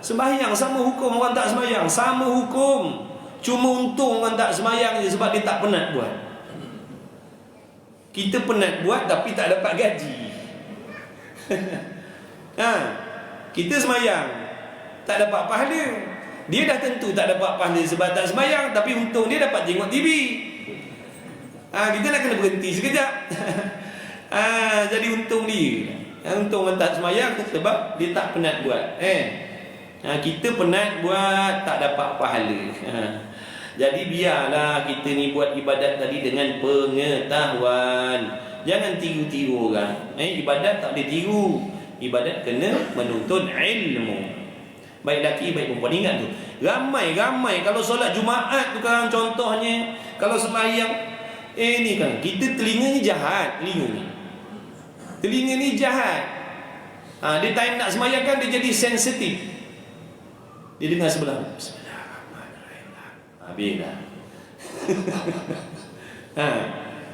sembahyang. Sama hukum orang tak sembahyang, sama hukum. Cuma untung orang tak sembahyang je sebab dia tak penat buat. Kita penat buat tapi tak dapat gaji. Kita sembahyang tak dapat pahala. Dia dah tentu tak dapat pahala sebab tak sembahyang, tapi untung dia dapat tengok TV. Kita nak kena berhenti sekejap. Jadi untung dia. Untung orang tak semayang sebab dia tak penat buat. Kita penat buat, tak dapat pahala. Jadi biarlah kita ni buat ibadat tadi dengan pengetahuan. Jangan tiru-tiru orang. Ibadat tak boleh tiru. Ibadat kena menuntut ilmu. Baik lelaki, baik perempuan. Ingat tu. Ramai-ramai kalau solat Jumaat tu kan contohnya, kalau sembahyang ni kan, kita telinga ni jahat, telinga ni jahat. Dia time nak sembahyang kan dia jadi sensitif. Dia dengar sebelah, Bismillahirrahmanirrahim. Habis dah.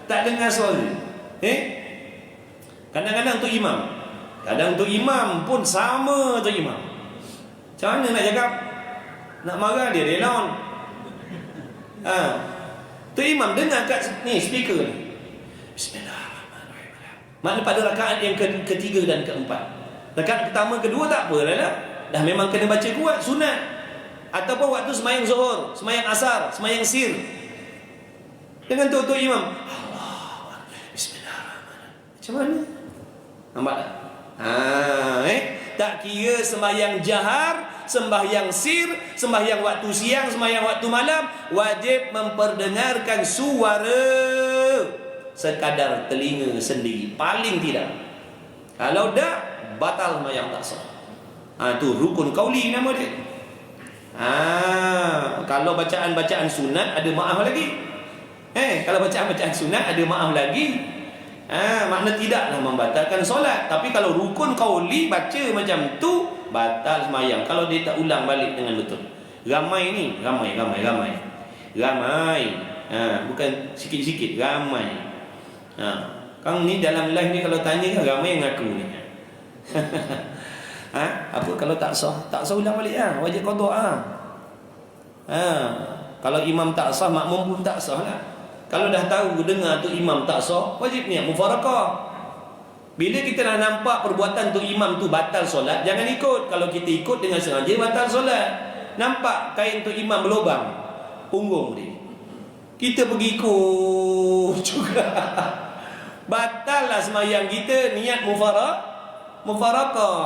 Tak dengar suara. Kadang-kadang untuk imam. Kadang untuk imam pun sama untuk imam. Macam mana nak cakap? Nak marah dia relon. Tu imam dengar kat ni speaker ni. Bismillahirrahmanirrahim. Makna pada rakaat yang ketiga dan keempat. Rakaat pertama, kedua tak apa lah. Dah memang kena baca kuat sunat. Ataupun waktu sembahyang zuhur, sembahyang asar, sembahyang sir. Dengan tu imam, Allah, Bismillahirrahmanirrahim. Macam mana? Nampak tak? Tak kira sembahyang jahar, sembahyang sir, sembahyang waktu siang, sembahyang waktu malam, wajib memperdengarkan suara sekadar telinga sendiri, paling tidak. Kalau dah, batal sembahyang tak sah. Tu rukun qauli nama dia. Kalau bacaan-bacaan sunat ada maaf lagi. Kalau bacaan-bacaan sunat ada maaf lagi. Makna tidaklah membatalkan solat. Tapi kalau rukun qauli baca macam tu, batal sembahyang kalau dia tak ulang balik dengan betul. Ramai ni, ramai. Bukan sikit-sikit, ramai. Kang ni dalam live ni kalau tanya kan ramai yang ngaku ni. Apa kalau tak sah ulang balik wajib qada. Kalau imam tak sah, makmum pun tak sah lah. Kalau dah tahu dengar tu imam tak sah, wajib niat mufarakah. Bila kita dah nampak perbuatan tu imam tu batal solat, jangan ikut. Kalau kita ikut dengan sengaja, batal solat. Nampak kain tu imam berlubang punggung dia, kita pergi ikut juga. Batal lah sembahyang kita, niat mufarakah.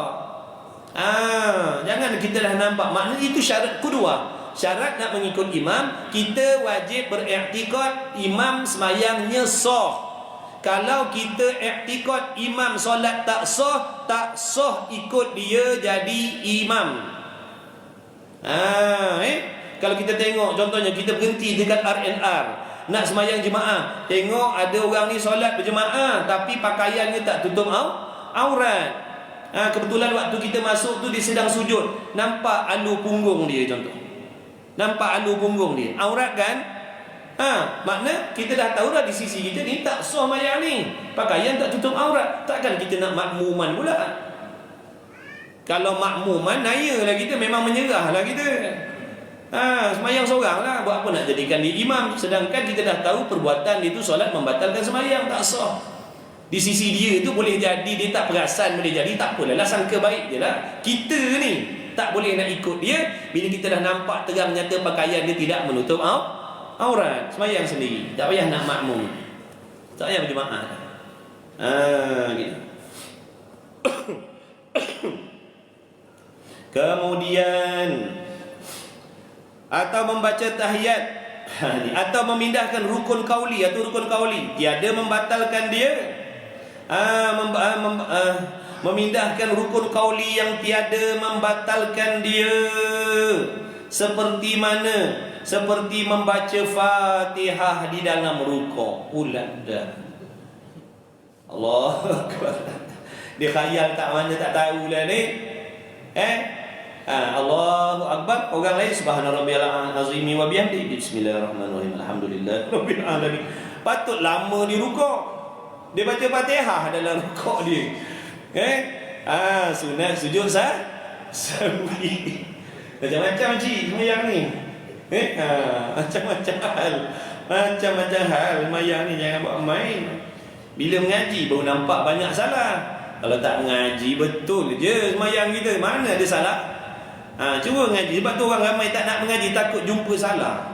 Jangan kita dah nampak. Maknanya itu syarat kedua. Syarat nak mengikut imam, kita wajib beriktikad imam sembahyangnya sah. Kalau kita iktikad imam solat tak sah ikut dia jadi imam. Kalau kita tengok contohnya, kita berhenti dekat RNR nak sembahyang jemaah, tengok ada orang ni solat berjemaah tapi pakaiannya tak tutup aurat. Kebetulan waktu kita masuk tu dia sedang sujud, nampak alu punggung dia contoh. Nampak alu punggung dia, aurat kan? Makna kita dah tahu dah di sisi kita ni tak sah sembahyang ni, pakaian tak tutup aurat. Takkan kita nak makmuman pula. Kalau makmuman, naya lah kita, memang menyerah lah kita. Sembahyang seorang lah, buat apa nak jadikan dia imam? Sedangkan kita dah tahu perbuatan dia tu solat membatalkan sembahyang, tak sah. Di sisi dia tu boleh jadi dia tak perasan, boleh jadi tak apalah, sangka baik je lah. Kita ni tak boleh nak ikut dia. Bila kita dah nampak terang nyata pakaian dia tidak menutup aurat, sembahyang sendiri, tak payah nak makmum, tak payah berjemaah. Gitu. Kemudian atau membaca tahiyat atau memindahkan rukun qauli atau rukun qauli, tiada membatalkan dia. Memindahkan rukun qauli yang tiada membatalkan dia. Seperti mana? Seperti membaca Fatihah di dalam rukuk. Ulada. Allahu Akbar. Dia khayal tak mana tak tahulah ni. Allahu Akbar. Orang lain subhana rabbiyal azim wa bihamdi, bismillahirrahmanirrahim, alhamdulillahirabbil alamin. Patut lama di rukuk. Dia baca Fatihah dalam rukuk dia. Sunat sujud sahwi. Macam-macam cik sembahyang ni. Macam-macam hal. Macam-macam hal sembahyang ni, jangan buat main. Bila mengaji baru nampak banyak salah. Kalau tak mengaji betul je sembahyang kita, mana ada salah? Cuba mengaji. Sebab tu orang ramai tak nak mengaji, takut jumpa salah.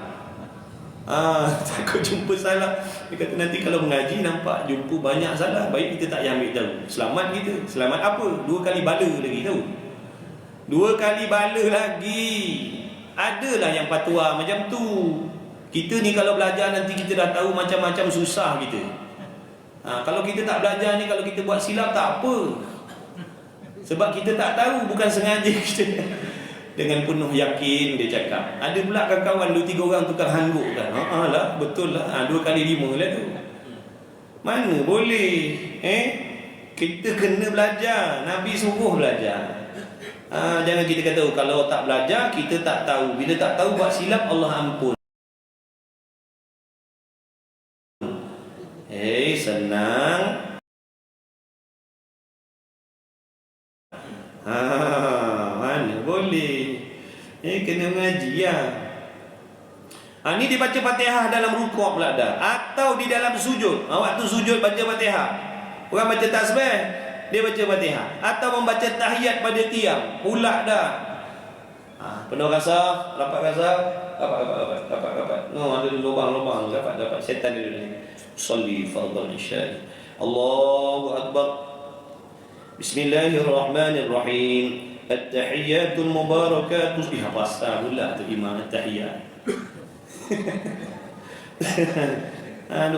Takut jumpa salah. Dia kata nanti kalau mengaji nampak jumpa banyak salah, baik kita tak payah ambil tahu. Selamat kita. Selamat apa? 2 kali bala lagi tahu. 2 kali bala lagi. Adalah yang fatwa macam tu. Kita ni kalau belajar nanti kita dah tahu macam-macam susah kita. Kalau kita tak belajar ni, kalau kita buat silap tak apa. Sebab kita tak tahu, bukan sengaja kita. Dengan penuh yakin dia cakap. Ada pula kawan-kawan 2-3 orang tukar hangguk kan. Lah, betul lah. 2 kali 5 lah tu. Mana boleh? Kita kena belajar. Nabi suruh belajar. Jangan kita kata kalau tak belajar kita tak tahu. Bila tak tahu buat silap, Allah ampun. Senang. Mana boleh. Kena mengaji ya. Ni dibaca Fatihah dalam rukuk pula dah, atau di dalam sujud. Waktu sujud baca Fatihah. Orang baca tasbih, dia baca Fatihah, atau membaca tahiyat pada tiang. Pula dah. Penuh rasa, rapat rasa, rapat. No, ada lubang-lubang, rapat. Setan dia dulu. Salli fardhu isya. Allahu akbar. Bismillahirrahmanirrahim. At-tahiyyatul mubarakatus. Pasal pula tu imam at-tahiyyat.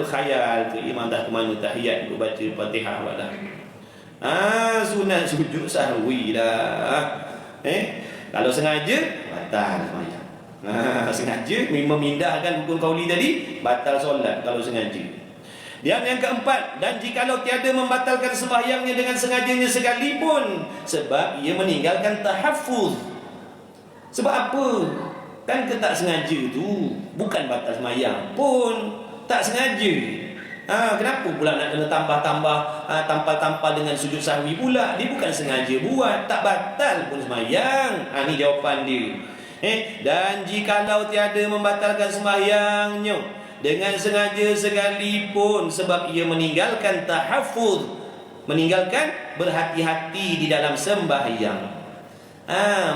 Khayal tu imam dah ke mana tahiyat duk baca Fatihah pula dah. Sunat sujud sahwi dah. Kalau sengaja batal sembahyang. Sengaja memindahkan rukun qauli tadi, batal solat kalau sengaja. Dan yang keempat, dan jikalau tiada membatalkan sembahyangnya dengan sengajanya sekalipun, sebab ia meninggalkan tahaffuz. Sebab apa? Kan ke tak sengaja tu, bukan batal sembahyang pun, tak sengaja. Kenapa pula nak kena tampal dengan sujud sahwi pula? Dia bukan sengaja buat, tak batal pun sembahyang. Ni jawapan dia. Dan jikalau tiada membatalkan sembahyangnya dengan sengaja sekalipun, sebab ia meninggalkan tahaffuz, meninggalkan berhati-hati di dalam sembahyang.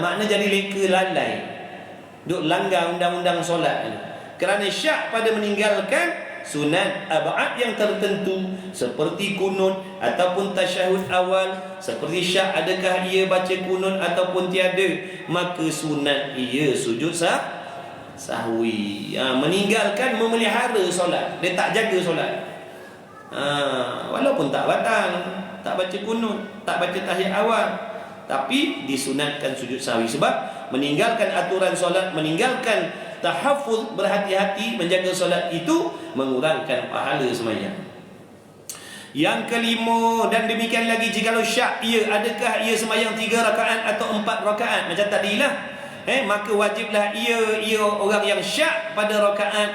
Makna jadi leka lalai, duk langgar undang-undang solat ni, kerana syak pada meninggalkan sunat ab'ad yang tertentu seperti kunut ataupun tasyahud awal. Seperti syak adakah ia baca kunut ataupun tiada, maka sunat ia sujud sahwi. Meninggalkan memelihara solat, dia tak jaga solat. Walaupun tak batal, tak baca kunut, tak baca tahiyat awal, tapi disunatkan sujud sahwi. Sebab meninggalkan aturan solat, meninggalkan tahaffuz, berhati-hati menjaga solat itu mengurangkan pahala sembahyang. Yang kelima, dan demikian lagi jikalau syak ia, adakah ia sembahyang 3 rakaat atau 4 rakaat macam tadilah, maka wajiblah ia orang yang syak pada rakaat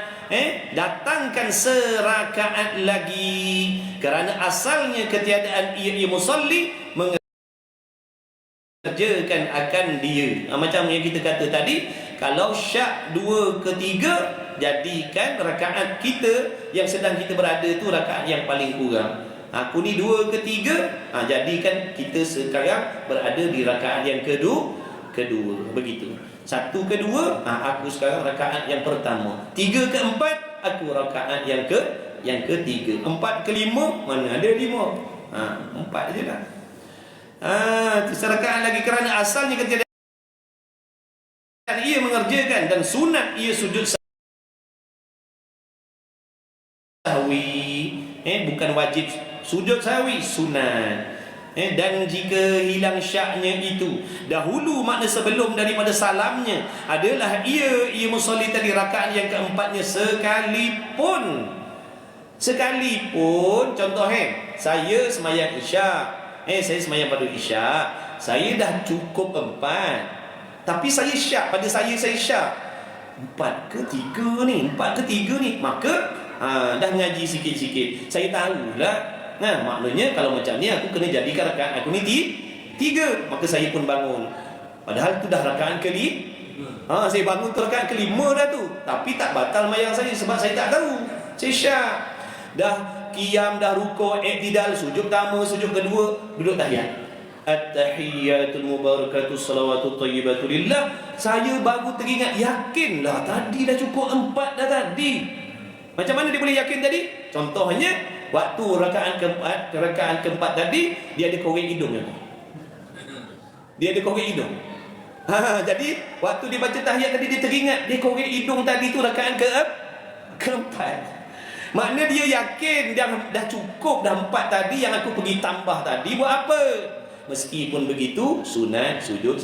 datangkan serakaat lagi, kerana asalnya ketiadaan ia musalli mengerjakan akan dia. Macam yang kita kata tadi, kalau syak 2 ke 3, jadikan rakaat kita yang sedang kita berada tu rakaat yang paling kurang. Aku ni 2 ke 3, jadikan kita sekarang berada di rakaat yang kedua, begitu. 1 ke 2, aku sekarang rakaat yang pertama. 3 ke 4, aku rakaat yang ketiga. 4 ke 5, mana ada 5? 4 je lah. Serakaat lagi, kerana asalnya ketiadaan ia mengerjakan, dan sunat ia sujud sahwi. Bukan wajib sujud sahwi, sunat. Dan jika hilang syaknya itu dahulu, makna sebelum daripada salamnya, adalah ia musalli tadi rakaat yang keempatnya sekalipun. Contoh saya sembahyang isyak, saya sembahyang pada isyak, saya dah cukup 4, tapi saya syak, pada saya syak 4 ke 3 ni, maka dah ngaji sikit-sikit, saya tahulah. Maknanya kalau macam ni aku kena jadikan rakaat aku ni 3, maka saya pun bangun. Padahal tu dah rakaat saya bangun tu rakaat ke-5 dah tu, tapi tak batal mayang saya sebab saya tak tahu, saya syak. Dah qiyam, dah rukuk, i'tidal, sujud pertama, sujud kedua, duduk tahiyat. At-tahiyyatul mubarakatuh salawatut thayyibatu lillah. Saya baru teringat, yakinlah tadi dah cukup 4 dah tadi. Macam mana dia boleh yakin tadi? Contohnya waktu rakaat keempat tadi dia ada korek hidung. Dia ada korek hidung. Jadi waktu dia baca tahiyat tadi dia teringat dia korek hidung tadi tu rakaat keempat. Makna dia yakin dah cukup dah 4 tadi, yang aku pergi tambah tadi buat apa? Meskipun begitu sunat sujud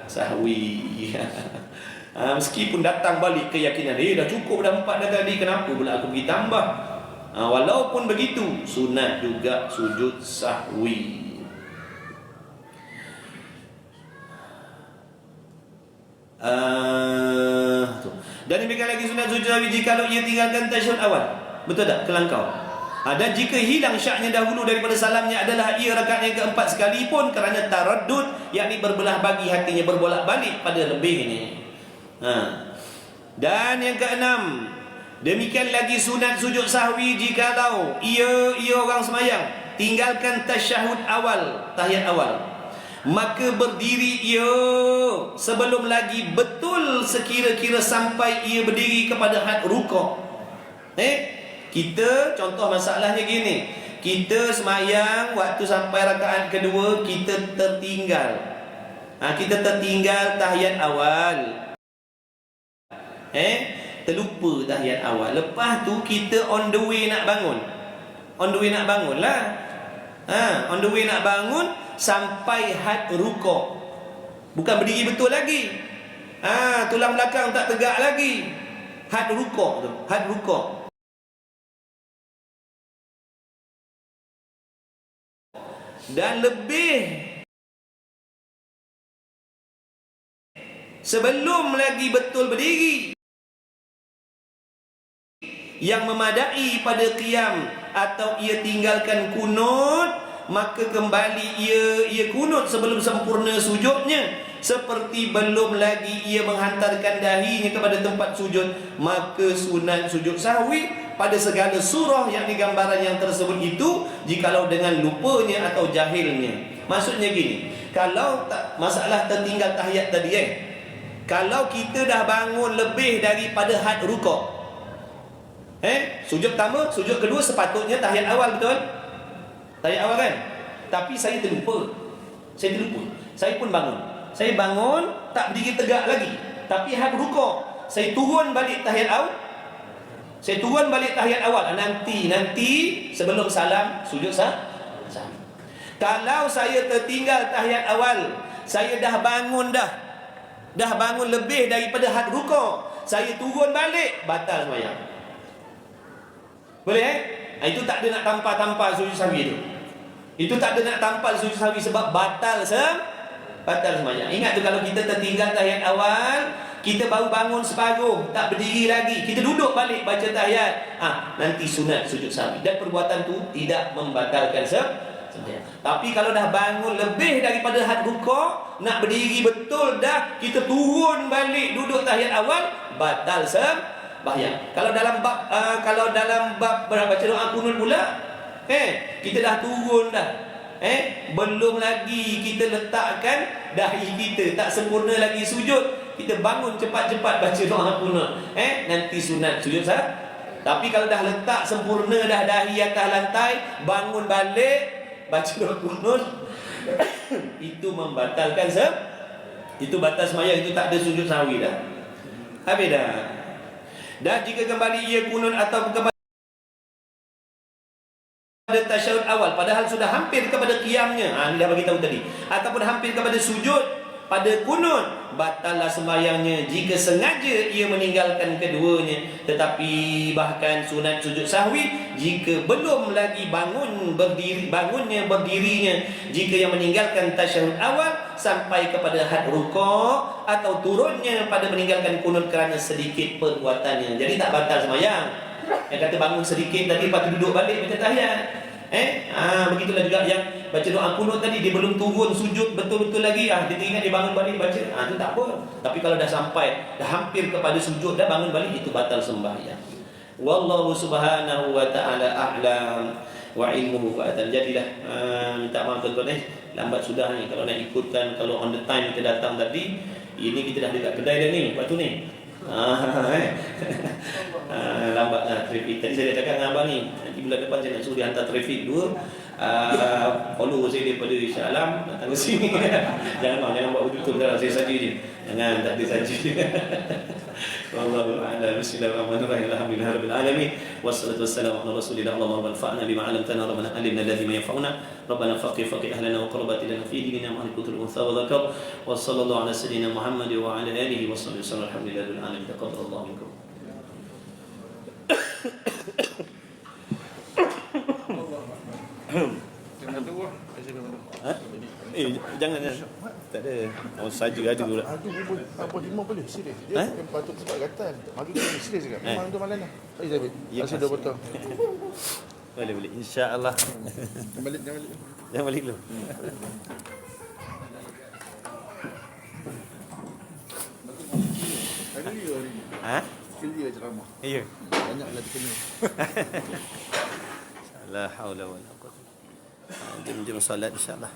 sahwi. Meskipun datang balik keyakinan dah cukup dah 4 dah tadi, kenapa pula aku pergi tambah? Walaupun begitu sunat juga sujud sahwi. Dan demikian lagi sunat sujud sahwi jika ia tinggalkan tasyahud awal. Betul tak? Kelangkau. Dan jika hilang syaknya dahulu daripada salamnya adalah ia rakaat yang keempat sekalipun kerana taraddud, yakni berbelah bagi hatinya, berbolak-balik pada lebihnya. Dan yang keenam, demikian lagi sunat sujud sahwi jikalau ia orang semayang tinggalkan tasyahud awal, tahiyat awal, maka berdiri ia sebelum lagi betul sekira-kira sampai ia berdiri kepada had rukuk. Kita contoh masalahnya gini, kita semayang waktu sampai rakaat kedua kita tertinggal. Kita tertinggal tahiyat awal. Terlupa tahiyat awal. Lepas tu kita on the way nak bangun. On the way nak bangun lah. On the way nak bangun sampai had rukuk. Bukan berdiri betul lagi. Tulang belakang tak tegak lagi. Had rukuk tu. Had rukuk. Dan lebih sebelum lagi betul berdiri yang memadai pada qiyam atau ia tinggalkan kunut, maka kembali ia kunut sebelum sempurna sujudnya, seperti belum lagi ia menghantarkan dahinya kepada tempat sujud, maka sunat sujud sahwi pada segala surah yang digambaran yang tersebut itu, jikalau dengan lupanya atau jahilnya. Maksudnya gini, kalau masalah tertinggal tahiyat tadi kalau kita dah bangun lebih daripada had rukuk, sujud pertama, sujud kedua sepatutnya tahiyat awal, betul? Tahiyat awal kan? Tapi saya terlupa. Saya pun bangun. Saya bangun tak berdiri tegak lagi, tapi had rukuk. Saya turun balik tahiyat awal. Nanti sebelum salam sujud sahwi. Kalau saya tertinggal tahiyat awal, saya dah bangun lebih daripada had rukuk, saya turun balik, batal sembahyang. Boleh Itu tak ada nak tampal sujud sahwi tu. Itu tak ada nak tampal sujud sahwi sebab batal sembahyang. Ingat tu, kalau kita tertinggal tahiyat awal, kita baru bangun separuh, tak berdiri lagi, kita duduk balik baca tahiyat, nanti sunat sujud sahwi. Dan perbuatan tu tidak membatalkan sembahyang. Tapi kalau dah bangun lebih daripada had rukuk, nak berdiri betul dah, kita turun balik duduk tahiyat awal, batal sembahyang. Kalau dalam bab baca doa kunut pula, kita dah turun dah. Belum lagi kita letakkan dahi kita, tak sempurna lagi sujud, kita bangun cepat-cepat baca doa kunut, nanti sunat sujud sahwi. Tapi kalau dah letak sempurna dah dahi atas lantai, bangun balik baca doa kunut, itu membatalkan itu batal sembahyang, itu tak ada sujud sahwi dah. Habis dah. Dan jika kembali ia kunut atau kepada tasyahud awal, padahal sudah hampir kepada qiyamnya, ini dah bagi tahu tadi, ataupun hampir kepada sujud pada kunut, batallah sembahyangnya jika sengaja ia meninggalkan keduanya. Tetapi bahkan sunat sujud sahwi jika belum lagi bangunnya berdirinya, jika yang meninggalkan tasyahud awal sampai kepada had rukuk, atau turunnya pada meninggalkan kunut kerana sedikit perbuatannya. Jadi tak batal sembahyang. Yang kata bangun sedikit tadi, lepas tu duduk balik baca tahiyat. Begitulah juga yang baca doa kunut tadi, dia belum turun sujud betul-betul lagi, dia teringat dia bangun balik baca, itu tak apa. Tapi kalau dah sampai, dah hampir kepada sujud, dah bangun balik, itu batal sembahyang. Wallahu subhanahu wa ta'ala a'lam wa ilmuhu fa'atan. Jadilah minta maaf tuan-tuan lambat sudah ni. Kalau nak ikutkan, kalau on the time kita datang tadi, ini kita dah dekat kedai dah ni, waktu ni. Lambatlah trafik. Tadi saya dah cakap dengan abang ni, nanti bulan depan saya nak suruh dia hantar trafik dua. Follow saya daripada Shah Alam datang ke sini. Jangan buat betul dah, saya saja je. Jangan, tak ada saja. Wallahu a'lam. Bismillahirrahmanirrahim. Alhamdulillahirabbil alamin. Wassalatu wassalamu ala Rasulillah. Allahumma anfa'na bima 'allamtana rabbana alimna alladhi ma yanfa'una. Rabbana faqih ahlana wa qurrabati lana fi dinina ma'al kutul untha wa dhakar. Wa sallallahu ala sayyidina Muhammad wa ala alihi wa sahbihi wasallam. Alhamdulillahirabbil alamin. Taqabbalallahu minkum. Jangan tu wah. Jangan. Tak ada. Oh, saja ada pula. Madu bubur apa lima boleh serius. Dia bukan patut sebab gatal. Madu boleh serius juga. Memang untuk malam dah. Saya Zabit. Ya, Masih 2 botol. Boleh. Insya-Allah. Jangan balik dulu. Ada dia hari ni. Skill dia ceramah. Ya. Banyaklah dikena. La haula wala quwwata. Jom solat insya-Allah.